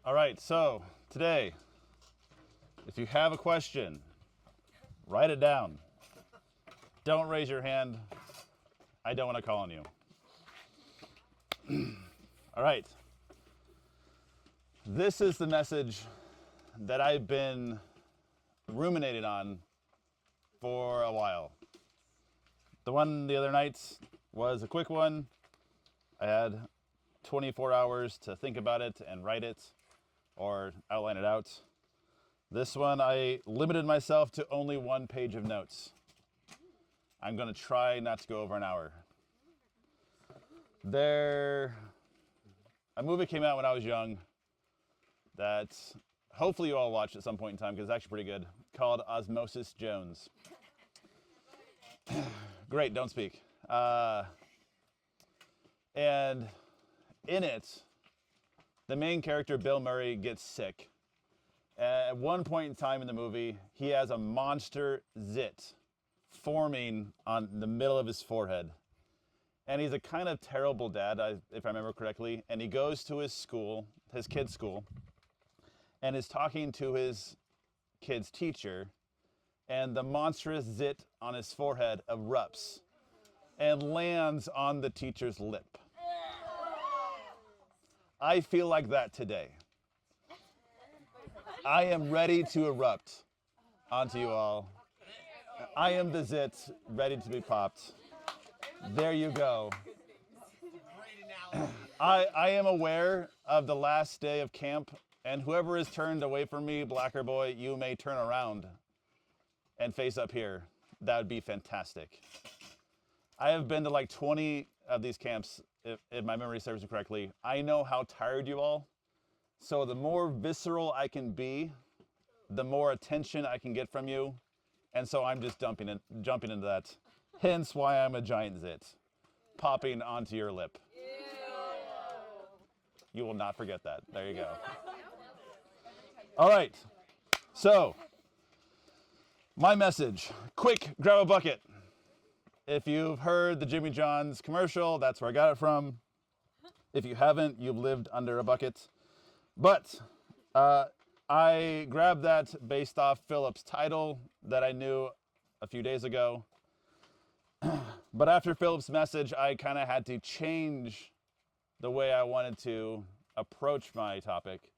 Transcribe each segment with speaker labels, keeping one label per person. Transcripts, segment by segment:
Speaker 1: All right, so today, if you have a question, write it down. Don't raise your hand. I don't want to call on you. All right. This is the message that I've been ruminating on for a while. The one the other night was a quick one. I had 24 hours to think about it and write it or outline it out. This one, I limited myself to only one page of notes. I'm going to try not to go over an hour. A movie came out when I was young that hopefully you all watched at some point in time because it's actually pretty good, called Osmosis Jones. Great, don't speak. And in it, the main character, Bill Murray, gets sick. At one point in time in the movie, he has a monster zit forming on the middle of his forehead. And he's a kind of terrible dad, if I remember correctly. And he goes to his school, his kid's school, and is talking to his kid's teacher. And the monstrous zit on his forehead erupts and lands on the teacher's lip. I feel like that today. I am ready to erupt onto you all. I am the zit ready to be popped. There you go. I am aware of the last day of camp, and whoever is turned away from me, black or boy, you may turn around and face up here. That would be fantastic. I have been to like 20 of these camps, if my memory serves me correctly. I know how tired you all. So the more visceral I can be, the more attention I can get from you. And so I'm just jumping into that. Hence why I'm a giant zit, popping onto your lip. You will not forget that. There you go. All right. So, my message. Quick, grab a bucket. If you've heard the Jimmy John's commercial, that's where I got it from. If you haven't, you've lived under a bucket. But I grabbed that based off Philip's title that I knew a few days ago. But after Philip's message, I kind of had to change the way I wanted to approach my topic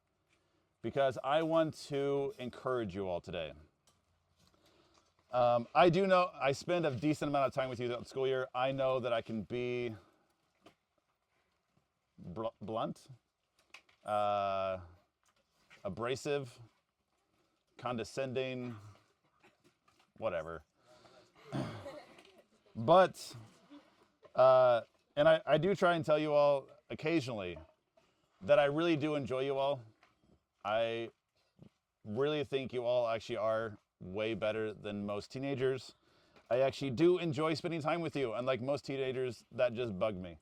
Speaker 1: because I want to encourage you all today. I do know I spend a decent amount of time with you throughout the school year. I know that I can be blunt, abrasive, condescending, whatever. But, and I do try and tell you all occasionally that I really do enjoy you all. I really think you all actually are way better than most teenagers. I actually do enjoy spending time with you, unlike most teenagers that just bug me.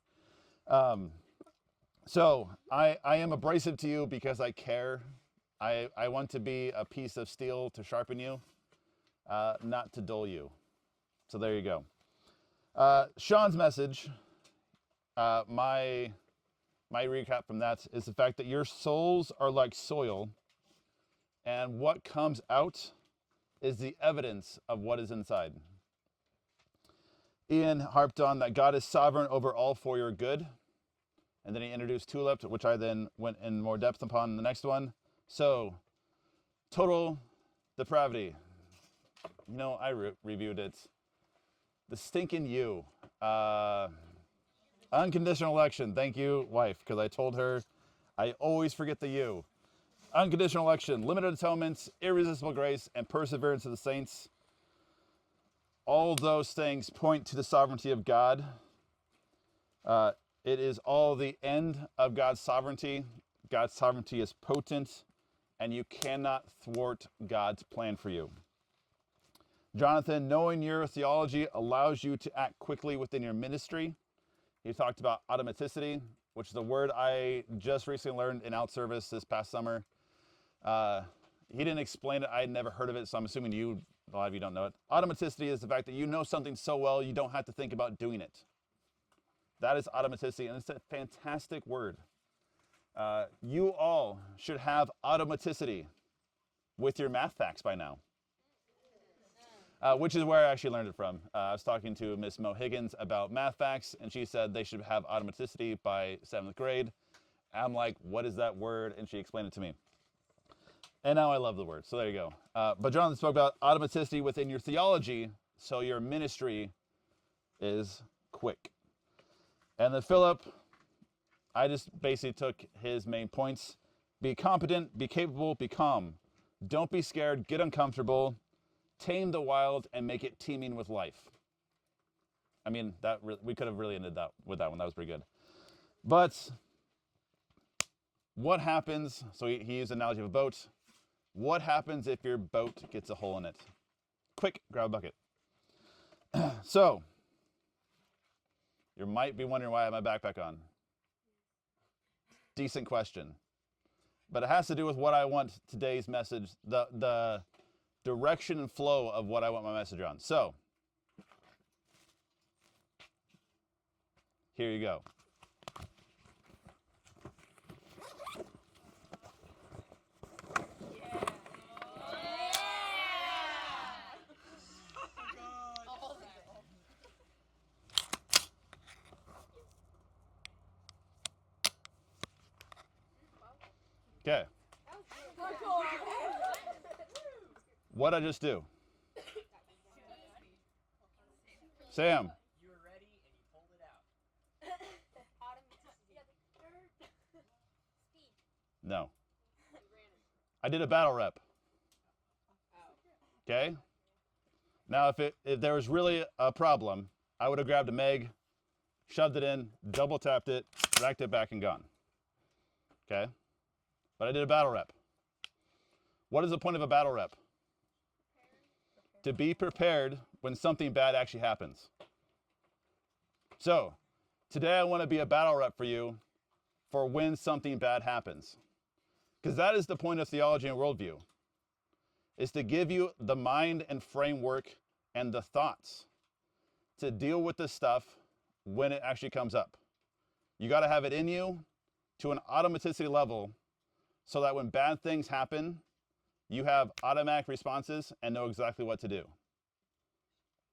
Speaker 1: So I am abrasive to you because I care. I want to be a piece of steel to sharpen you, not to dull you. So there you go. Sean's message, my recap from that is the fact that your souls are like soil, and what comes out is the evidence of what is inside. Ian harped on that God is sovereign over all for your good. And then he introduced tulip, which I then went in more depth upon in the next one. So, total depravity. You know, I reviewed it. The stinking you. Unconditional election. Thank you, wife, because I told her I always forget the you. Unconditional election, limited atonement, irresistible grace, and perseverance of the saints. All those things point to the sovereignty of God. It is all the end of God's sovereignty. God's sovereignty is potent, and you cannot thwart God's plan for you. Jonathan, knowing your theology allows you to act quickly within your ministry. He talked about automaticity, which is a word I just recently learned in out service this past summer. He didn't explain it. I had never heard of it, so I'm assuming a lot of you don't know it. Automaticity is the fact that you know something so well you don't have to think about doing it. That is automaticity, and it's a fantastic word. You all should have automaticity with your math facts by now. Which is where I actually learned it from. I was talking to Miss Mo Higgins about math facts, and she said they should have automaticity by 7th grade. I'm like, what is that word? And she explained it to me. And now I love the word, so there you go. But Jonathan spoke about automaticity within your theology, so your ministry is quick. And then Philip, I just basically took his main points. Be competent, be capable, be calm. Don't be scared, get uncomfortable. Tame the wild and make it teeming with life. I mean, we could have really ended that with that one. That was pretty good. But what happens, so he used the analogy of a boat. What happens if your boat gets a hole in it? Quick, grab a bucket. So, you might be wondering why I have my backpack on. Decent question. But it has to do with what I want today's message, the direction and flow of what I want my message on. So, here you go. Okay. What'd I just do? Sam.
Speaker 2: You were ready and you pulled it out.
Speaker 1: No. I did a battle rep. Okay? Now, if there was really a problem, I would have grabbed a Meg, shoved it in, double tapped it, racked it back, and gone. Okay? But I did a battle rep. What is the point of a battle rep? To be prepared when something bad actually happens. So, today I want to be a battle rep for you for when something bad happens. Because that is the point of theology and worldview, is to give you the mind and framework and the thoughts to deal with this stuff when it actually comes up. You got to have it in you to an automaticity level so that when bad things happen, you have automatic responses and know exactly what to do.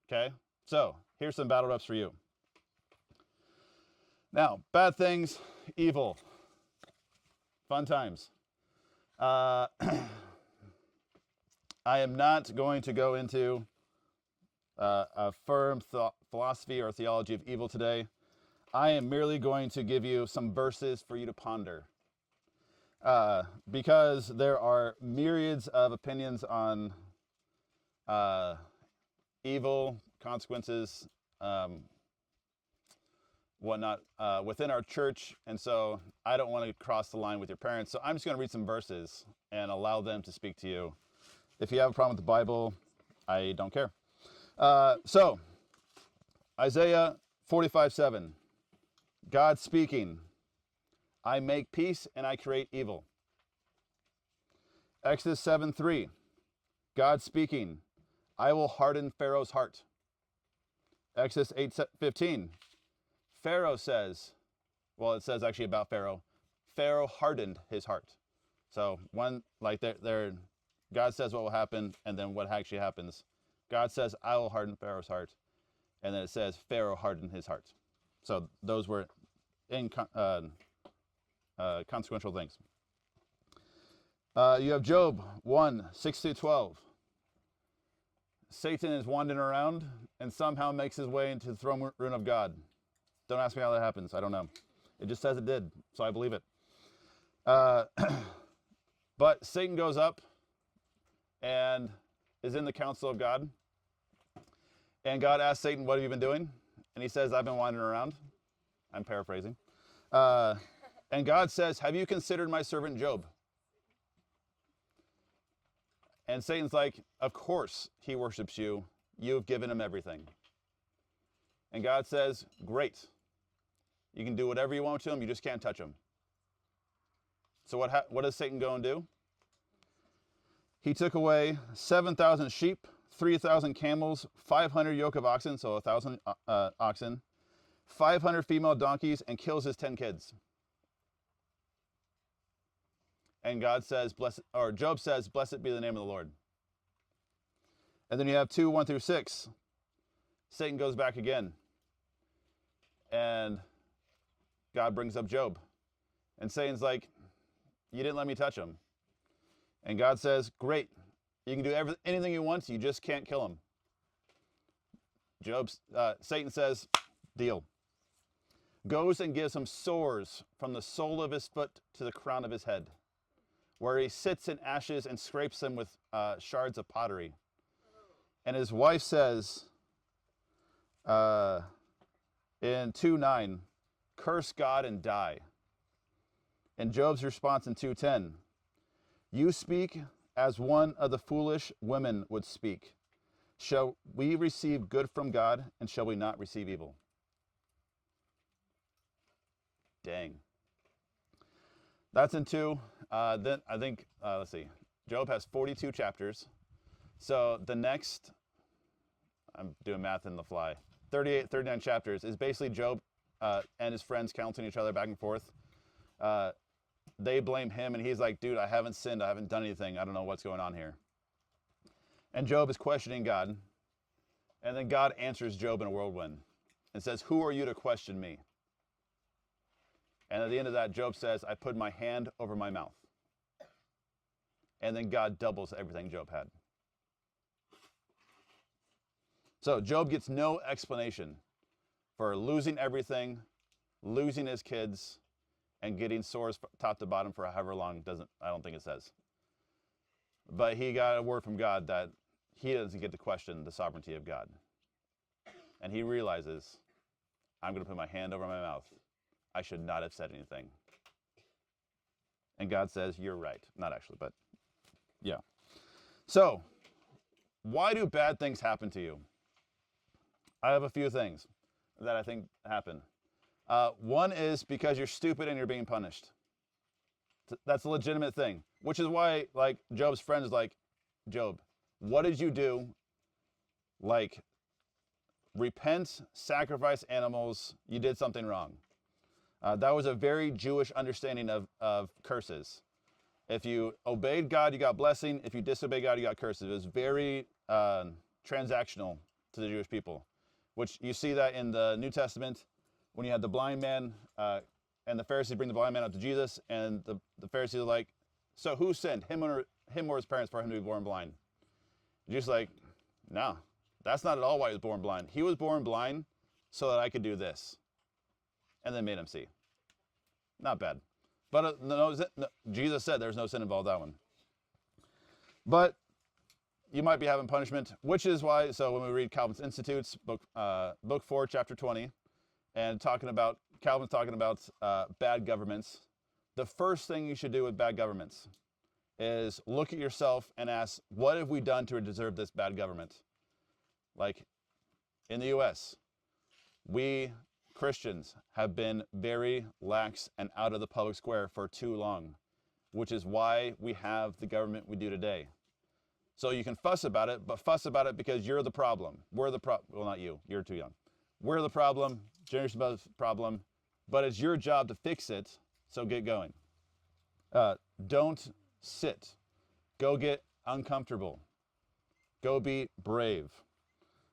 Speaker 1: Okay? So, here's some battle reps for you. Now, bad things, evil. Fun times. I am not going to go into a firm philosophy or theology of evil today. I am merely going to give you some verses for you to ponder. Because there are myriads of opinions on evil, consequences, whatnot, within our church, and so I don't want to cross the line with your parents, so I'm just going to read some verses and allow them to speak to you. If you have a problem with the Bible, I don't care. So, Isaiah 45:7, God speaking, I make peace and I create evil. Exodus 7:3, God speaking, I will harden Pharaoh's heart. Exodus 8:15, Pharaoh says, well, it says actually about Pharaoh, Pharaoh hardened his heart. So one, like there, God says what will happen, and then what actually happens. God says, I will harden Pharaoh's heart, and then it says Pharaoh hardened his heart. So those were consequential things. You have Job 1:6-12. Satan is wandering around and somehow makes his way into the throne room of God. Don't ask me how that happens. I don't know. It just says it did, so I believe it. But Satan goes up and is in the council of God. And God asks Satan, what have you been doing? And he says, I've been wandering around. I'm paraphrasing. And God says, have you considered my servant Job? And Satan's like, of course he worships you. You've given him everything. And God says, great. You can do whatever you want to him. You just can't touch him. So what does Satan go and do? He took away 7,000 sheep, 3,000 camels, 500 yoke of oxen, so 1,000 oxen, 500 female donkeys, and kills his 10 kids. And God says, blessed, or Job says, blessed be the name of the Lord. And then you have 2, 1 through 6. Satan goes back again. And God brings up Job. And Satan's like, you didn't let me touch him. And God says, great. You can do anything you want. You just can't kill him. Satan says, deal. Goes and gives him sores from the sole of his foot to the crown of his head, where he sits in ashes and scrapes them with shards of pottery. And his wife says in 2:9, curse God and die. And Job's response in 2:10, you speak as one of the foolish women would speak. Shall we receive good from God, and shall we not receive evil? Dang. That's in 2. Then I think, let's see, Job has 42 chapters. So the next, I'm doing math in the fly, 38, 39 chapters is basically Job and his friends counseling each other back and forth. They blame him, and he's like, dude, I haven't sinned. I haven't done anything. I don't know what's going on here. And Job is questioning God. And then God answers Job in a whirlwind and says, who are you to question me? And at the end of that, Job says, I put my hand over my mouth. And then God doubles everything Job had. So Job gets no explanation for losing everything, losing his kids, and getting sores top to bottom for however long. I don't think it says. But he got a word from God that he doesn't get to question the sovereignty of God. And he realizes, I'm going to put my hand over my mouth. I should not have said anything. And God says, you're right. Not actually, but yeah. So, why do bad things happen to you? I have a few things that I think happen. One is because you're stupid and you're being punished. That's a legitimate thing, which is why, like, Job's friend is like, Job, what did you do? Like, repent, sacrifice animals, you did something wrong. That was a very Jewish understanding of curses. If you obeyed God, you got blessing. If you disobeyed God, you got curses. It was very transactional to the Jewish people, which you see that in the New Testament when you had the blind man and the Pharisees bring the blind man up to Jesus, and the Pharisees are like, so who sinned, him or his parents, for him to be born blind? Jesus like, no, that's not at all why he was born blind. He was born blind so that I could do this. And then made him see. Not bad. But Jesus said there's no sin involved that one. But you might be having punishment, which is why, so when we read Calvin's Institutes, book 4, chapter 20, and Calvin's talking about bad governments, the first thing you should do with bad governments is look at yourself and ask, what have we done to deserve this bad government? Like, in the U.S., we Christians have been very lax and out of the public square for too long, which is why we have the government we do today. So you can fuss about it, but fuss about it because you're the problem. We're the problem. Well, not you. You're too young. We're the problem. Generation above the problem. But it's your job to fix it, so get going. Don't sit. Go get uncomfortable. Go be brave.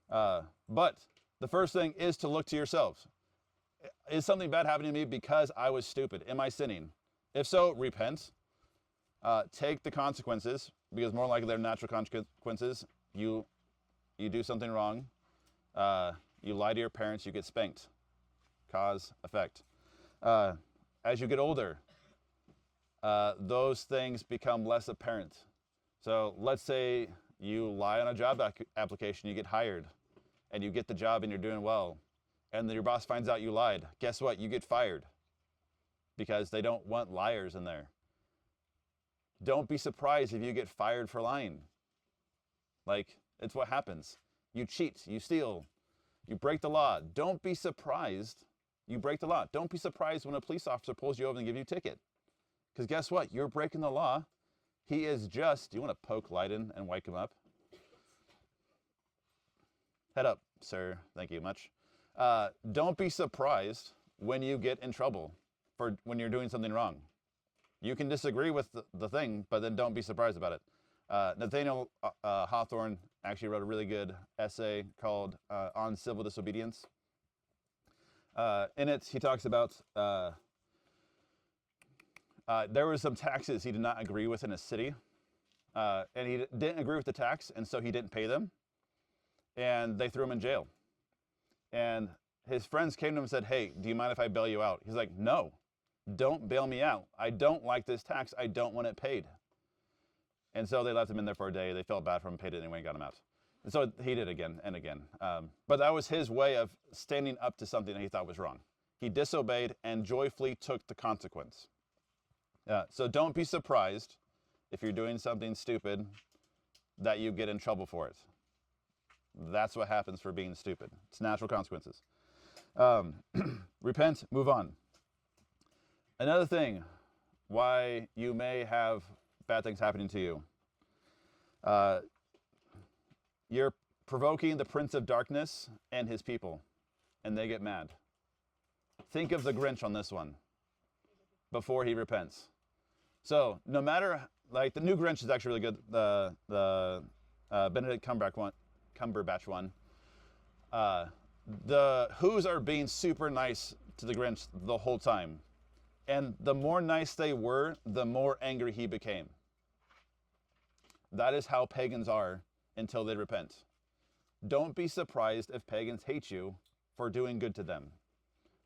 Speaker 1: But the first thing is to look to yourselves. Is something bad happening to me because I was stupid? Am I sinning? If so, repent. Take the consequences, because more likely they're natural consequences. You do something wrong. You lie to your parents, you get spanked. Cause, effect. As you get older, those things become less apparent. So let's say you lie on a job application, you get hired, and you get the job and you're doing well. And then your boss finds out you lied. Guess what? You get fired because they don't want liars in there. Don't be surprised if you get fired for lying. Like, it's what happens. You cheat, you steal, you break the law. Don't be surprised you break the law. Don't be surprised when a police officer pulls you over and gives you a ticket. Because guess what? You're breaking the law. He is just, do you want to poke Leiden and wake him up? Head up, sir. Thank you much. Don't be surprised when you get in trouble for when you're doing something wrong. You can disagree with the thing, but then don't be surprised about it. Nathaniel Hawthorne actually wrote a really good essay called On Civil Disobedience. In it, he talks about there were some taxes he did not agree with in a city, and he didn't agree with the tax, and so he didn't pay them, and they threw him in jail. And his friends came to him and said, "Hey, do you mind if I bail you out?" He's like, "No, don't bail me out. I don't like this tax. I don't want it paid." And so they left him in there for a day. They felt bad for him, paid it anyway, and got him out. And so he did again and again. But that was his way of standing up to something that he thought was wrong. He disobeyed and joyfully took the consequence. So don't be surprised if you're doing something stupid that you get in trouble for it. That's what happens for being stupid. It's natural consequences. Repent, move on. Another thing why you may have bad things happening to you. You're provoking the prince of darkness and his people, and they get mad. Think of the Grinch on this one before he repents. So no matter, like the new Grinch is actually really good. The Benedict Cumberbatch one. The Who's are being super nice to the Grinch the whole time. And the more nice they were, the more angry he became. That is how pagans are until they repent. Don't be surprised if pagans hate you for doing good to them.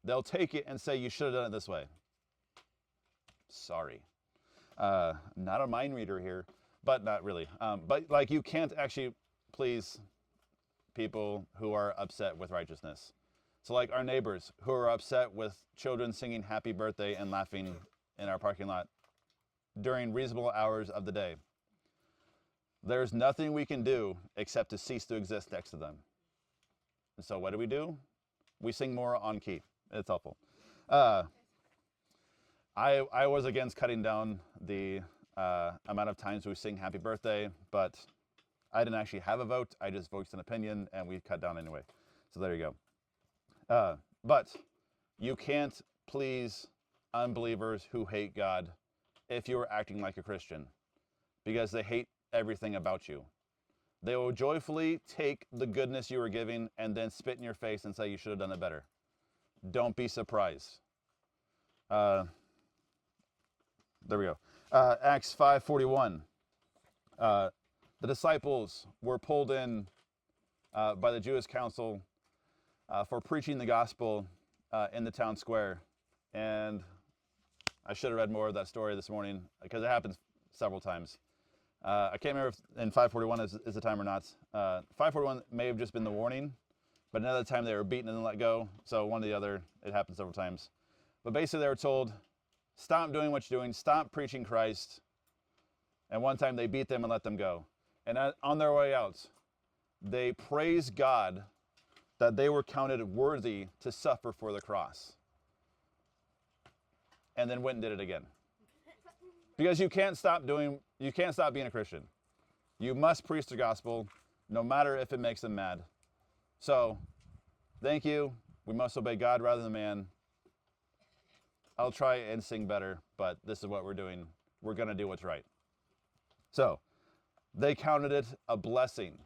Speaker 1: They'll take it and say, you should have done it this way. Sorry. Not a mind reader here, but not really. But like you can't actually please people who are upset with righteousness. So like our neighbors who are upset with children singing happy birthday and laughing in our parking lot during reasonable hours of the day. There's nothing we can do except to cease to exist next to them. And so what do? We sing more on key. It's helpful. I was against cutting down the amount of times we sing happy birthday, but I didn't actually have a vote. I just voiced an opinion and we cut down anyway. So there you go. But you can't please unbelievers who hate God if you are acting like a Christian, because they hate everything about you. They will joyfully take the goodness you were giving and then spit in your face and say you should have done it better. Don't be surprised. There we go. Acts 5:41. The disciples were pulled in by the Jewish council for preaching the gospel in the town square. And I should have read more of that story this morning because it happens several times. I can't remember if in 541 is the time or not. 541 may have just been the warning, but another time they were beaten and then let go. So one or the other, it happened several times. But basically they were told, stop doing what you're doing, stop preaching Christ. And one time they beat them and let them go. And on their way out, they praised God that they were counted worthy to suffer for the cross. And then went and did it again. Because you can't stop being a Christian. You must preach the gospel, no matter if it makes them mad. So, thank you. We must obey God rather than man. I'll try and sing better, but this is what we're doing. We're going to do what's right. So, they counted it a blessing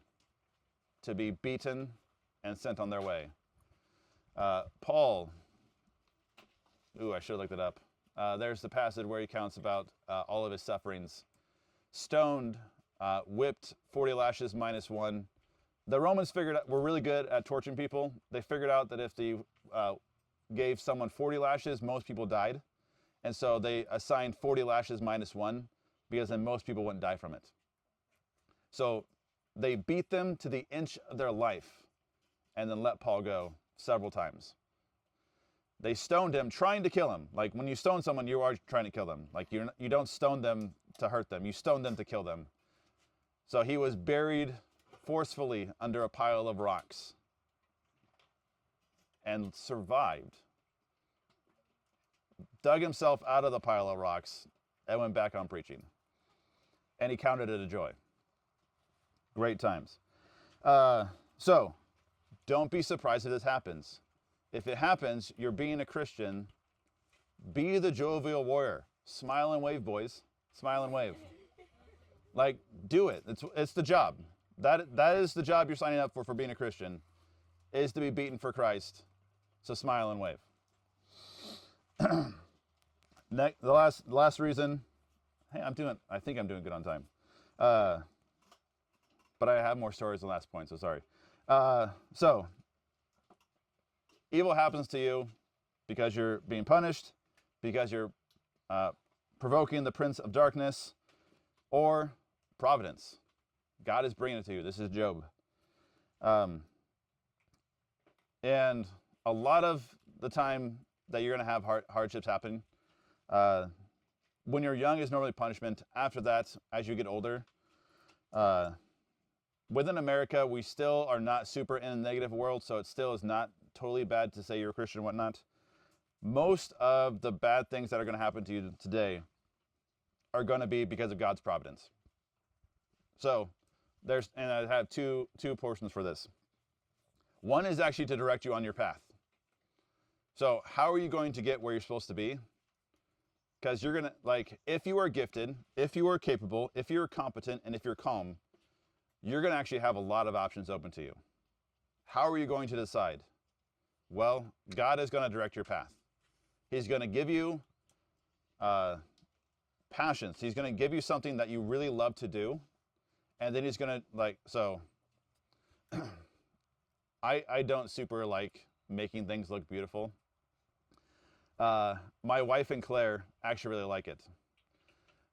Speaker 1: to be beaten and sent on their way. Paul, I should have looked it up. There's the passage where he counts about all of his sufferings. Stoned, whipped, 40 lashes minus one. The Romans were really good at torturing people. They figured out that if they gave someone 40 lashes, most people died. And so they assigned 40 lashes minus one, because then most people wouldn't die from it. So they beat them to the inch of their life and then let Paul go several times. They stoned him, trying to kill him. Like when you stone someone, you are trying to kill them. Like you don't stone them to hurt them. You stone them to kill them. So he was buried forcefully under a pile of rocks and survived. Dug himself out of the pile of rocks and went back on preaching. And he counted it a joy. Great times. So, don't be surprised if this happens. If it happens, you're being a Christian, be the jovial warrior. smile and wave, boys. Smile and wave. Like, do it. It's the job. That is the job you're signing up for being a Christian, is to be beaten for Christ. So smile and wave. The last reason. Hey, I think I'm doing good on time. But I have more stories than the last point, so sorry. So, evil happens to you because you're being punished, because you're provoking the prince of darkness, or providence. God is bringing it to you. This is Job. And a lot of the time that you're going to have hardships happen, when you're young is normally punishment. After that, as you get older, within America, we still are not super in a negative world, so it still is not totally bad to say you're a Christian and whatnot. Most of the bad things that are going to happen to you today are going to be because of God's providence. So, and I have two portions for this. One is actually to direct you on your path. So, how are you going to get where you're supposed to be? Because you're going to, like, if you are gifted, if you are capable, if you're competent, and if you're calm, you're going to actually have a lot of options open to you. How are you going to decide? Well, God is going to direct your path. He's going to give you passions. He's going to give you something that you really love to do. And then he's going to, so I don't super like making things look beautiful. My wife and Claire actually really like it.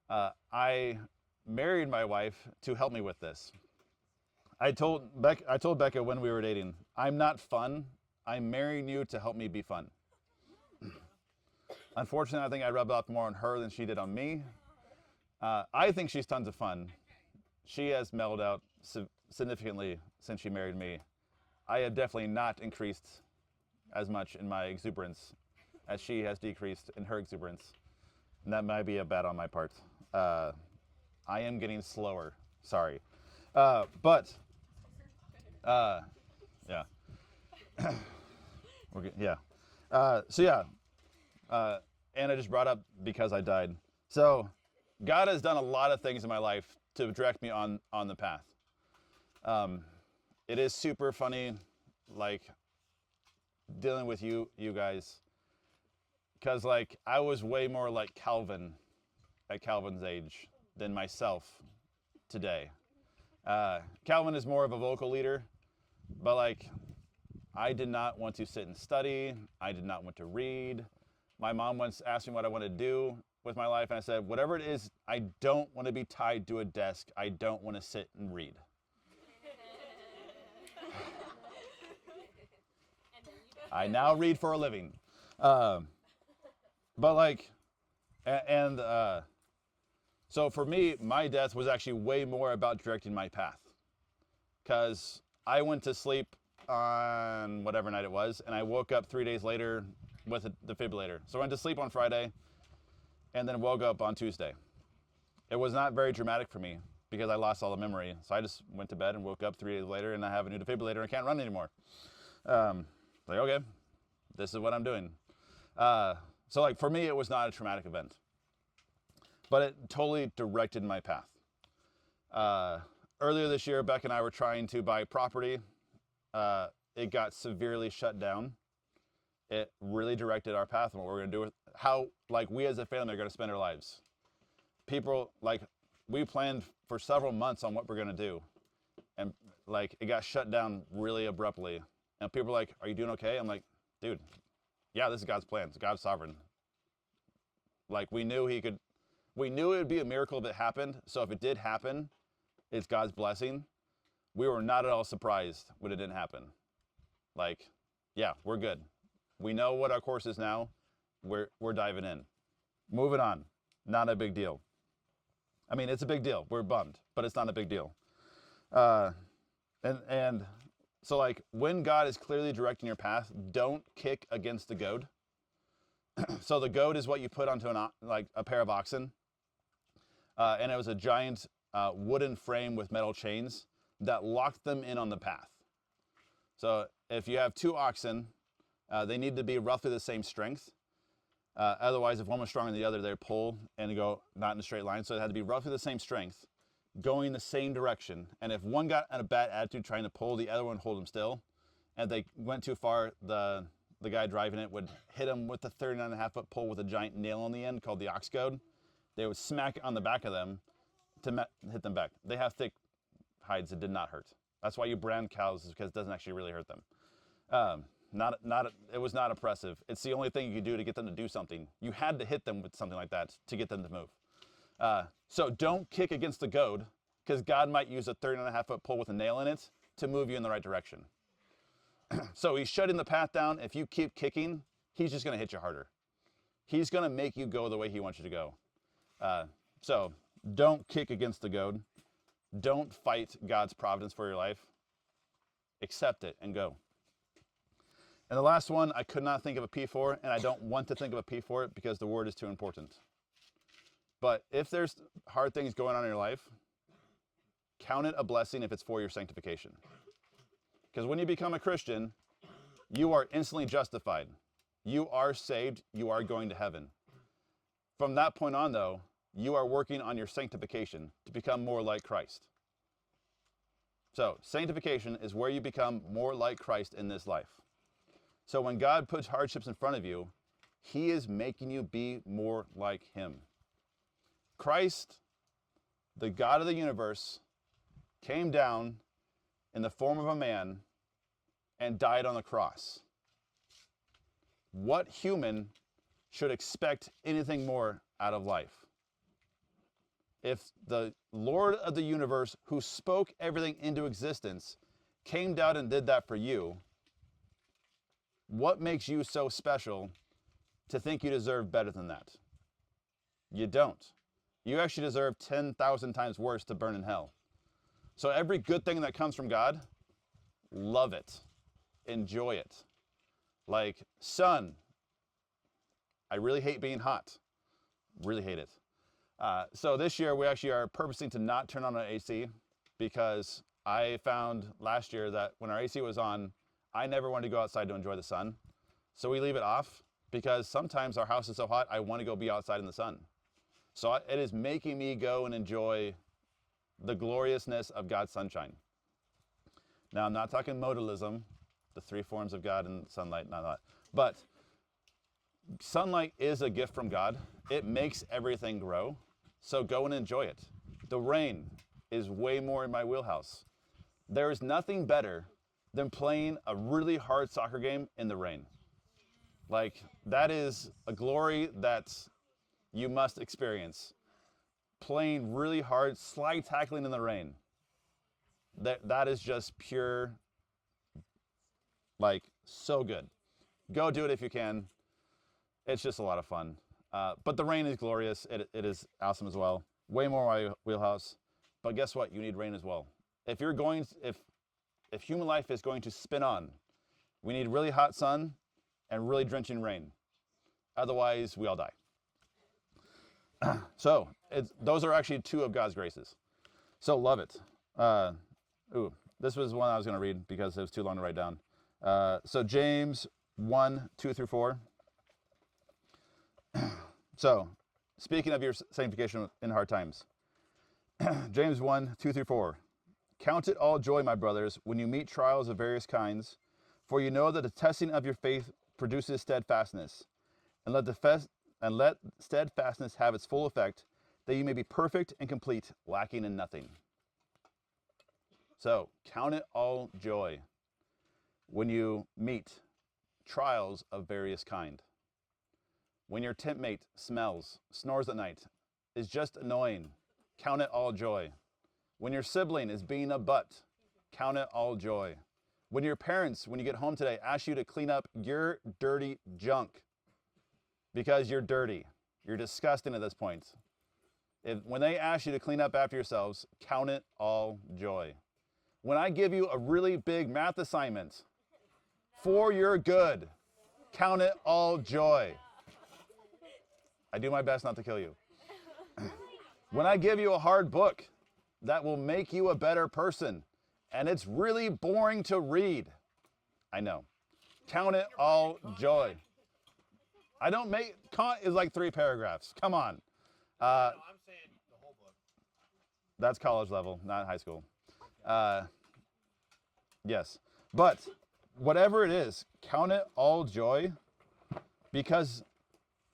Speaker 1: I married my wife to help me with this. I told Becca when we were dating, I'm not fun. I'm marrying you to help me be fun. Unfortunately, I think I rubbed off more on her than she did on me. I think she's tons of fun. She has mellowed out significantly since she married me. I have definitely not increased as much in my exuberance as she has decreased in her exuberance. And that might be a bad on my part. I am getting slower. Sorry. Yeah. We're good. Yeah. Anna just brought up because I died. So God has done a lot of things in my life to direct me on the path. It is super funny, like, dealing with you guys, because, like, I was way more like Calvin at Calvin's age than myself today. Calvin is more of a vocal leader, but, like, I did not want to sit and study. I did not want to read. My mom once asked me what I want to do with my life, and I said, whatever it is, I don't want to be tied to a desk. I don't want to sit and read. I now read for a living. But, like, so for me, my death was actually way more about directing my path. Because I went to sleep on whatever night it was, and I woke up 3 days later with a defibrillator. So I went to sleep on Friday, and then woke up on Tuesday. It was not very dramatic for me, because I lost all the memory. So I just went to bed and woke up 3 days later, and I have a new defibrillator, and I can't run anymore. Like, okay, this is what I'm doing. So, like, for me, it was not a traumatic event. But it totally directed my path. Earlier this year, Beck and I were trying to buy property. It got severely shut down. It really directed our path and what we're going to do with how, like, we as a family are going to spend our lives. People, like, we planned for several months on what we're going to do. And, like, it got shut down really abruptly. And people are like, are you doing okay? I'm like, dude, yeah, this is God's plan. It's God's sovereign. Like, we knew it would be a miracle if it happened. So if it did happen, it's God's blessing. We were not at all surprised when it didn't happen. Like, yeah, we're good. We know what our course is now. We're diving in. Moving on. Not a big deal. I mean, it's a big deal. We're bummed, but it's not a big deal. And so, like, when God is clearly directing your path, don't kick against the goad. So the goad is what you put onto a pair of oxen. And it was a giant wooden frame with metal chains that locked them in on the path. So if you have two oxen, they need to be roughly the same strength. Otherwise, if one was stronger than the other, they'd pull and go not in a straight line. So it had to be roughly the same strength, going the same direction. And if one got in a bad attitude trying to pull, the other one hold them still. And if they went too far, the guy driving it would hit him with the 39.5-foot pole with a giant nail on the end called the ox goad. They would smack it on the back of them to hit them back. They have thick hides. It did not hurt. That's why you brand cows, is because it doesn't actually really hurt them. It was not oppressive. It's the only thing you could do to get them to do something. You had to hit them with something like that to get them to move. So don't kick against the goad, because God might use a 39.5-foot pole with a nail in it to move you in the right direction. So he's shutting the path down. If you keep kicking, he's just going to hit you harder. He's going to make you go the way he wants you to go. So don't kick against the goad. Don't fight God's providence for your life. Accept it and go. And the last one, I could not think of a P for, and I don't want to think of a P for it because the word is too important. But if there's hard things going on in your life, count it a blessing if it's for your sanctification. Because when you become a Christian, you are instantly justified. You are saved. You are going to heaven. From that point on, though, you are working on your sanctification to become more like Christ. So sanctification is where you become more like Christ in this life. So when God puts hardships in front of you, he is making you be more like him. Christ, the God of the universe, came down in the form of a man and died on the cross. What human should expect anything more out of life? If the Lord of the universe, who spoke everything into existence, came down and did that for you, what makes you so special to think you deserve better than that? You don't. You actually deserve 10,000 times worse to burn in hell. So every good thing that comes from God, love it. Enjoy it. Like, sun. I really hate being hot. Really hate it. So this year we actually are purposing to not turn on our AC, because I found last year that when our AC was on, I never wanted to go outside to enjoy the sun. So we leave it off because sometimes our house is so hot, I want to go be outside in the sun. So it is making me go and enjoy the gloriousness of God's sunshine. Now, I'm not talking modalism, the three forms of God and sunlight, not that. But sunlight is a gift from God. It makes everything grow. So go and enjoy it. The rain is way more in my wheelhouse. There is nothing better than playing a really hard soccer game in the rain. Like, that is a glory that you must experience. Playing really hard, slide tackling in the rain. That is just pure, like, so good. Go do it if you can. It's just a lot of fun. But the rain is glorious. It is awesome as well. Way more my wheelhouse. But guess what? You need rain as well. If human life is going to spin on, we need really hot sun and really drenching rain. Otherwise, we all die. So those are actually two of God's graces. So love it. This was one I was going to read because it was too long to write down. So James 1, 2 through 4. So, speaking of your sanctification in hard times, James 1, 2 through 4. Count it all joy, my brothers, when you meet trials of various kinds, for you know that the testing of your faith produces steadfastness. And let steadfastness have its full effect, that you may be perfect and complete, lacking in nothing. So, count it all joy when you meet trials of various kind. When your tent mate smells, snores at night, is just annoying, count it all joy. When your sibling is being a butt, count it all joy. When your parents, when you get home today, ask you to clean up your dirty junk because you're dirty. You're disgusting at this point. When they ask you to clean up after yourselves, count it all joy. When I give you a really big math assignment for your good, count it all joy. I do my best not to kill you. When I give you a hard book that will make you a better person, and it's really boring to read, I know. Count it all joy. I don't make, Kant is like 3 paragraphs. Come on.
Speaker 2: No, I'm saying the whole book.
Speaker 1: That's college level, not high school. Yes. But whatever it is, count it all joy, because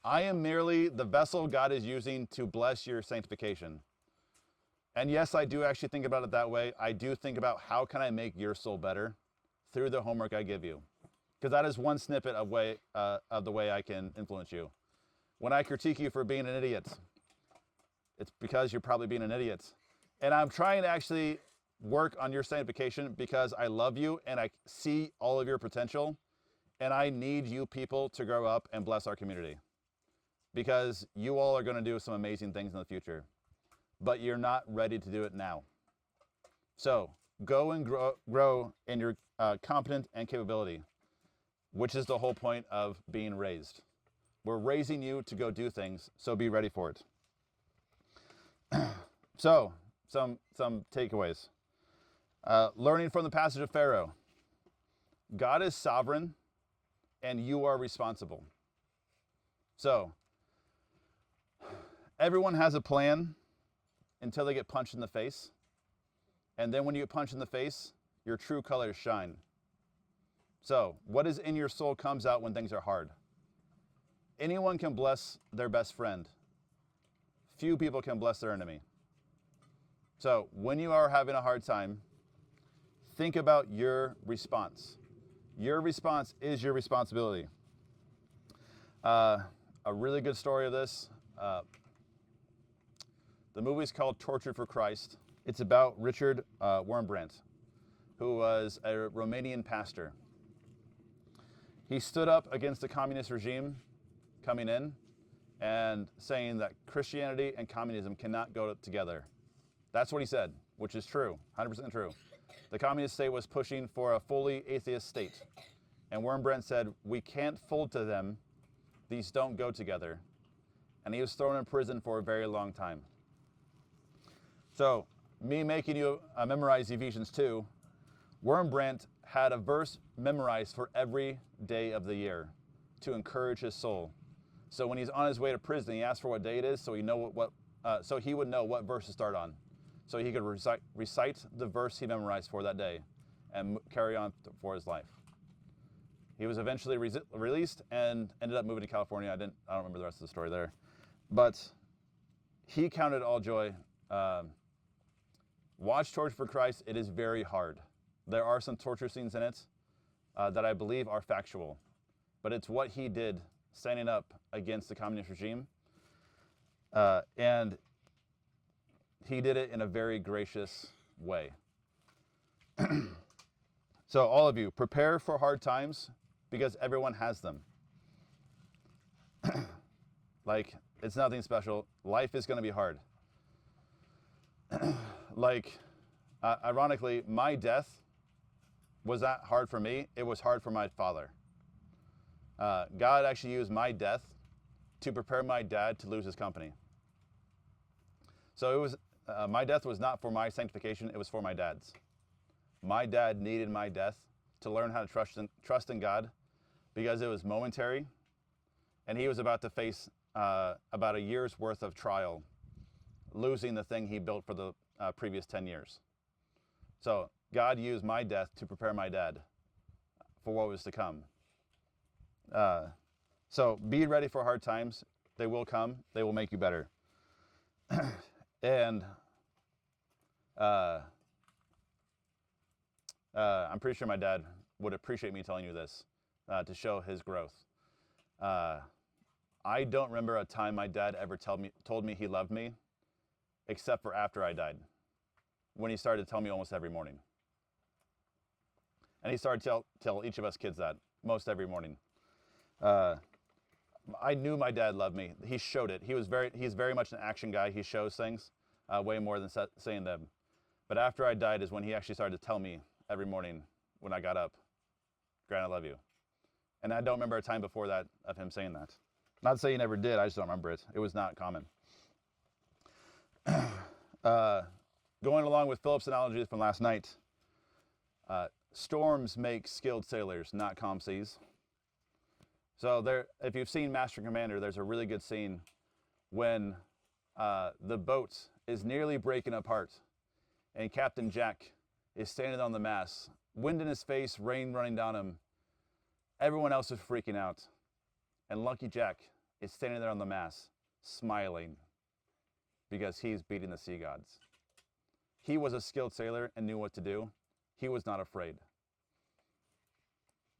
Speaker 1: I am merely the vessel God is using to bless your sanctification. And yes, I do actually think about it that way. I do think about how can I make your soul better through the homework I give you. Because that is one snippet of the way I can influence you. When I critique you for being an idiot, it's because you're probably being an idiot. And I'm trying to actually work on your sanctification because I love you and I see all of your potential. And I need you people to grow up and bless our community. Because you all are going to do some amazing things in the future. But you're not ready to do it now. So go and grow in your competence and capability, which is the whole point of being raised. We're raising you to go do things, so be ready for it. So, some takeaways. Learning from the passage of Pharaoh. God is sovereign, and you are responsible. So, everyone has a plan until they get punched in the face. And then when you get punched in the face, your true colors shine. So, what is in your soul comes out when things are hard. Anyone can bless their best friend. Few people can bless their enemy. So, when you are having a hard time, think about your response. Your response is your responsibility. A really good story of this, the movie is called Tortured for Christ. It's about Richard Wurmbrandt, who was a Romanian pastor. He stood up against the communist regime coming in and saying that Christianity and communism cannot go together. That's what he said, which is true, 100% true. The communist state was pushing for a fully atheist state. And Wurmbrandt said, we can't fold to them. These don't go together. And he was thrown in prison for a very long time. So, me making you memorize Ephesians 2, Wurmbrandt had a verse memorized for every day of the year to encourage his soul. So when he's on his way to prison, he asked for what day it is, so he would know what verse to start on, so he could recite the verse he memorized for that day, and carry on for his life. He was eventually released and ended up moving to California. I don't remember the rest of the story there, but he counted all joy. Watch Torture for Christ. It is very hard. There are some torture scenes in it that I believe are factual, but it's what he did standing up against the communist regime. And he did it in a very gracious way. So all of you, prepare for hard times because everyone has them. Like, it's nothing special. Life is going to be hard. Ironically, my death was not hard for me. It was hard for my father. God actually used my death to prepare my dad to lose his company. So it was my death was not for my sanctification. It was for my dad's. My dad needed my death to learn how to trust in God, because it was momentary, and he was about to face about a year's worth of trial, losing the thing he built for the previous 10 years. So God used my death to prepare my dad for what was to come. So be ready for hard times. They will come. They will make you better. And I'm pretty sure my dad would appreciate me telling you this to show his growth. I don't remember a time my dad ever told me he loved me, except for after I died, when he started to tell me almost every morning. And he started to tell each of us kids that most every morning. I knew my dad loved me. He showed it. He's very much an action guy. He shows things way more than saying them. But after I died is when he actually started to tell me every morning when I got up, Grant, I love you. And I don't remember a time before that of him saying that. Not to say he never did, I just don't remember it. It was not common. Going along with Philip's analogy from last night, storms make skilled sailors, not calm seas. So there, if you've seen Master and Commander, there's a really good scene when the boat is nearly breaking apart, and Captain Jack is standing on the mast, wind in his face, rain running down him. Everyone else is freaking out, and Lucky Jack is standing there on the mast, smiling, because he's beating the sea gods. He was a skilled sailor and knew what to do. He was not afraid.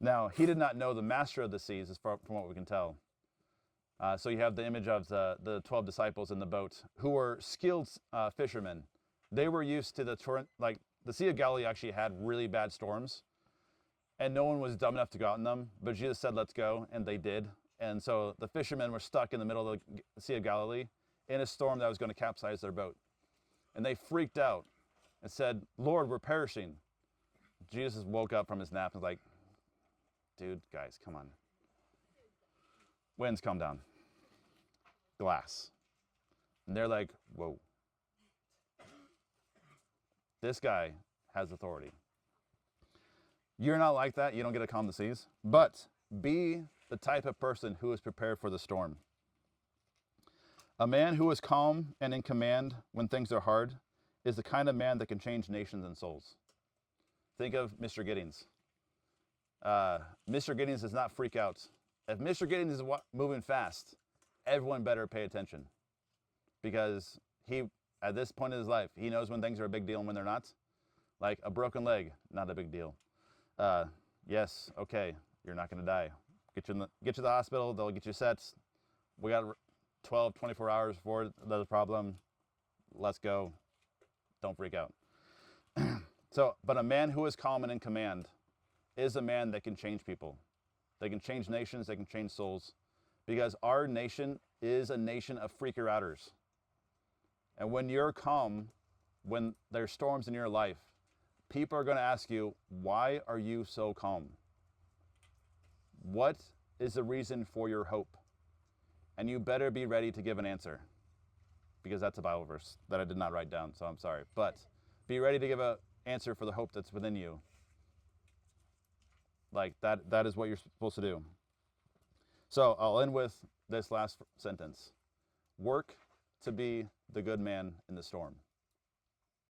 Speaker 1: Now, he did not know the master of the seas, as far from what we can tell. So you have the image of the 12 disciples in the boat, who were skilled fishermen. They were used to the torrent, like the Sea of Galilee actually had really bad storms, and no one was dumb enough to go out in them, but Jesus said, let's go, and they did. And so the fishermen were stuck in the middle of the Sea of Galilee in a storm that was going to capsize their boat. And they freaked out and said, Lord, we're perishing. Jesus woke up from his nap and was like, dude, guys, come on. Winds, calm down. Glass. And they're like, whoa. This guy has authority. You're not like that. You don't get to calm the seas. But be the type of person who is prepared for the storm. A man who is calm and in command when things are hard is the kind of man that can change nations and souls. Think of Mr. Giddings. Mr. Giddings does not freak out. If Mr. Giddings is moving fast, everyone better pay attention, because he, at this point in his life, he knows when things are a big deal and when they're not. Like a broken leg, not a big deal. Yes, okay, you're not going to die. Get you to the hospital. They'll get you sets. We got 12, 24 hours before there's a problem. Let's go. Don't freak out. But a man who is calm and in command is a man that can change people. They can change nations. They can change souls. Because our nation is a nation of freaker-outers. And when you're calm, when there's storms in your life, people are going to ask you, why are you so calm? What is the reason for your hope? And you better be ready to give an answer, because that's a Bible verse that I did not write down, so I'm sorry. But be ready to give an answer for the hope that's within you. Like that is what you're supposed to do. So I'll end with this last sentence. Work to be the good man in the storm.